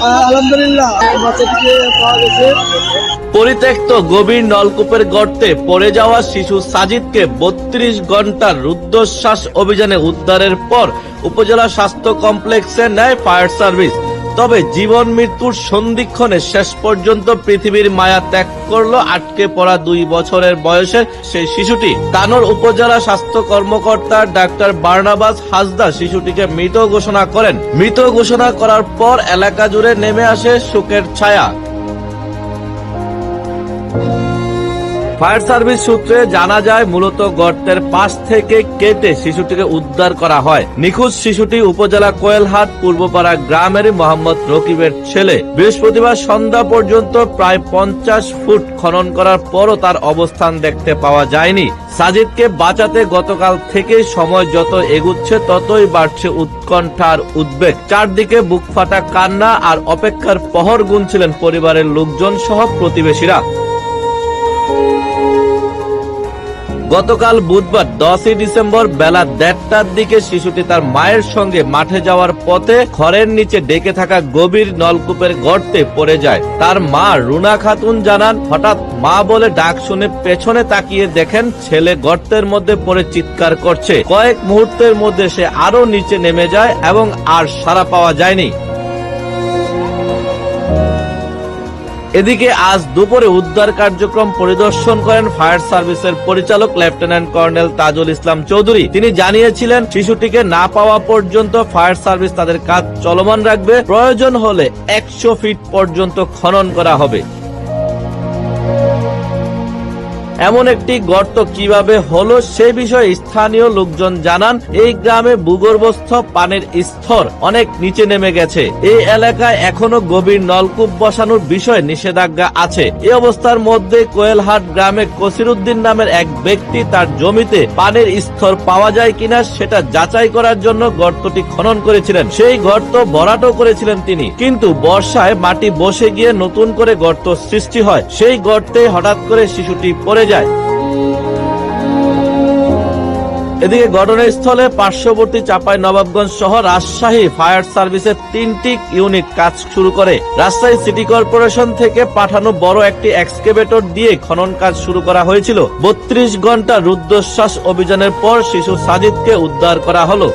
আলহামদুলিল্লাহ বাচ্চাটিকে পাওয়া গেছে। পরিত্যক্ত গভীর নলকূপের গর্তে পড়ে যাওয়া শিশু সাজিদকে 32 ঘন্টার রুদ্ধশ্বাস অভিযানে উদ্ধারের পর উপজেলা স্বাস্থ্য কমপ্লেক্সে নেয় ফায়ার সার্ভিস। তবে জীবন মৃত্যুর সন্ধিক্ষণে শেষ পর্যন্ত পৃথিবীর মায়া ত্যাগ করলো আটকে পড়া 2 বছরের বয়সের সেই শিশুটি। তানোর উপজেলা স্বাস্থ্য কর্মকর্তা ডাক্তার বার্নাবাস হাসদা শিশুটিকে মৃত ঘোষণা করেন। মৃত ঘোষণা করার পর এলাকা জুড়ে নেমে আসে শোকের ছায়া। ফায়ার সার্ভিস সূত্রে জানা যায়, মূলত গর্তের পাশ থেকে কেটে শিশুটিকে উদ্ধার করা হয়। নিখোঁজ শিশুটি উপজেলা কোয়েলহাট পূর্বপাড়া গ্রামের মোহাম্মদ রকিবের ছেলে। বৃহস্পতিবার সন্ধ্যা পর্যন্ত প্রায় 50 ফুট খনন করার পরও তার অবস্থান দেখতে পাওয়া যায়নি। সাজিদকে বাঁচাতে গতকাল থেকে সময় যত এগুচ্ছে ততই বাড়ছে উৎকণ্ঠা আর উদ্বেগ। চারদিকে বুক ফাটা কান্না আর অপেক্ষার প্রহর গুনছিলেন পরিবারের লোকজন সহ প্রতিবেশীরা। গতকাল বুধবার 10 ডিসেম্বর বেলা 1:30টার দিকে শিশুটি তার মায়ের সঙ্গে মাঠে যাওয়ার পথে খড়ের নিচে ডেকে থাকা গভীর নলকূপের গর্তে পড়ে যায়। তার মা রুনা খাতুন জানান, হঠাৎ মা বলে ডাক শুনে পেছনে তাকিয়ে দেখেন ছেলে গর্তের মধ্যে পড়ে চিৎকার করছে। কয়েক মুহূর্তের মধ্যে সে আরো নিচে নেমে যায় এবং আর সাড়া পাওয়া যায়নি। এদিকে আজ দুপুরে উদ্ধার কার্যক্রম পরিদর্শন করেন ফায়ার সার্ভিসের পরিচালক লেফটেন্যান্ট কর্নেল তাজুল ইসলাম চৌধুরী। তিনি জানিয়েছিলেন, শিশুটিকে না পাওয়া পর্যন্ত ফায়ার সার্ভিস তাদের কাজ চলমান রাখবে। প্রয়োজন হলে 100 ফিট পর্যন্ত খনন করা হবে। এমন একটি গর্ত কিভাবে হলো সে বিষয়ে স্থানীয় লোকজন জানান, এই গ্রামে ভূগর্ভস্থ পানির স্তর অনেক নিচে নেমে গেছে। এই এলাকায় এখনো গভীর নলকূপ বসানোর বিষয়ে নিষেধাজ্ঞা আছে। এই অবস্থার মধ্যে কোয়েলহাট গ্রামে কসিরউদ্দিন নামের এক ব্যক্তি তার জমিতে পানির স্তর পাওয়া যায় কিনা সেটা যাচাই করার জন্য গর্তটি খনন করেছিলেন। সেই গর্ত ভরাটও করেছিলেন তিনি, কিন্তু বর্ষায় মাটি বসে গিয়ে নতুন করে গর্ত সৃষ্টি হয়। সেই গর্তে হঠাৎ করে শিশুটি পড়ে যায়। এদিকে ঘটনাস্থলে পার্শ্ববর্তী চাঁপাইনবাবগঞ্জ সহ রাজশাহী ফায়ার সার্ভিসের 3টি ইউনিট কাজ শুরু করে। রাজশাহী সিটি কর্পোরেশন থেকে পাঠানো বড় একটি এক্সকেভেটর দিয়ে খনন কাজ শুরু করা হয়েছিল। 32 ঘন্টা রুদ্ধশ্বাস অভিযানের পর শিশু সাজিদকে উদ্ধার করা হলো।